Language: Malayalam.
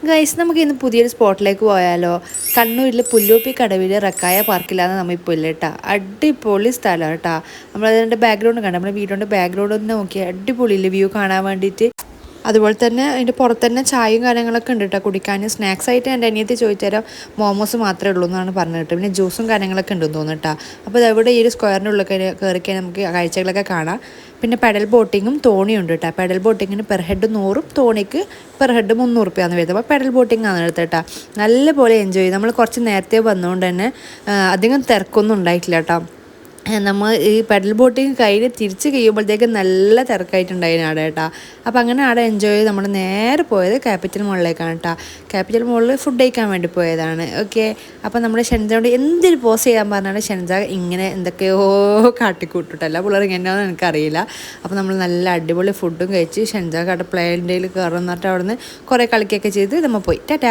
ഗൈസ് നമുക്ക് ഇന്ന് പുതിയൊരു സ്പോട്ടിലേക്ക് പോയാലോ? കണ്ണൂരിൽ പുല്ലൂപ്പി കടവിൽ റക്കായ പാർക്കിലാണ് നമ്മൾ ഇപ്പോൾ ഇല്ല കേട്ടോ. അടിപൊളി സ്ഥലമാണ് കേട്ടോ. നമ്മളതിൻ്റെ ബാക്ക്ഗ്രൗണ്ട് കണ്ട നമ്മുടെ വീടിൻ്റെ ബാക്ക്ഗ്രൗണ്ട് ഒന്ന് നോക്കിയാൽ അടിപൊളിയില്ലേ വ്യൂ കാണാൻ വേണ്ടിയിട്ട്. അതുപോലെ തന്നെ അതിൻ്റെ പുറത്ത് തന്നെ ചായയും കാര്യങ്ങളൊക്കെ ഉണ്ട് കേട്ടോ കുടിക്കാൻ. സ്നാക്സ് ആയിട്ട് എൻ്റെ അനിയത്തി ചോദിച്ചുതരാം മോമോസ് മാത്രമേ ഉള്ളൂ എന്നാണ് പറഞ്ഞിട്ട്. പിന്നെ ജ്യൂസും കാര്യങ്ങളൊക്കെ ഉണ്ടെന്ന് തോന്നുന്നു കേട്ടോ. അപ്പോൾ ഇവിടെ ഈ ഒരു സ്ക്വയറിൻ്റെ ഉള്ളിൽ കയറിക്കാൻ നമുക്ക് കാഴ്ചകളൊക്കെ കാണാം. പിന്നെ പെഡൽ ബോട്ടിങ്ങും തോണിയും ഉണ്ട് കേട്ടോ. പെഡൽ ബോട്ടിങ്ങിന് പെർ ഹെഡ് 100, തോണിക്ക് പെർ ഹെഡ് 300 രൂപയാണ് വരുന്നത്. അപ്പോൾ പെഡൽ ബോട്ടിംഗ് ആണ് എടുത്തത് കേട്ടോ. നല്ലപോലെ എൻജോയ് ചെയ്തു. നമ്മൾ കുറച്ച് നേരത്തെ വന്നുകൊണ്ട് തന്നെ അധികം തിരക്കൊന്നും ഉണ്ടായിട്ടില്ല കേട്ടോ. നമ്മൾ ഈ പെഡൽ ബോട്ടിങ് കഴിഞ്ഞ് തിരിച്ച് കഴിയുമ്പോഴത്തേക്ക് നല്ല തിരക്കായിട്ടുണ്ടായിരുന്നു അവിടെ കേട്ടോ. അപ്പോൾ അങ്ങനെ അവിടെ എൻജോയ് ചെയ്ത് നമ്മൾ നേരെ പോയത് ക്യാപിറ്റൽ മോളിലേക്കാണ് കേട്ടോ. ക്യാപിറ്റൽ മോളിൽ ഫുഡ് കഴിക്കാൻ വേണ്ടി പോയതാണ്. ഓക്കെ, അപ്പോൾ നമ്മുടെ ഷെൻജയോട് എന്തൊരു പോസ് ചെയ്യാൻ പറഞ്ഞാലും ഷെൻജ ഇങ്ങനെ എന്തൊക്കെയോ കാട്ടിക്കൂട്ടിട്ടല്ല പിള്ളേർ ഇങ്ങനെയാണെന്ന് എനിക്കറിയില്ല. അപ്പോൾ നമ്മൾ നല്ല അടിപൊളി ഫുഡും കഴിച്ച് ഷെൻജ അവിടെ പ്ലേൻ്റെ കയറുന്നിട്ട് അവിടെ നിന്ന് കുറേ കളിക്കുകയൊക്കെ ചെയ്ത് നമ്മൾ പോയി ടാറ്റാ.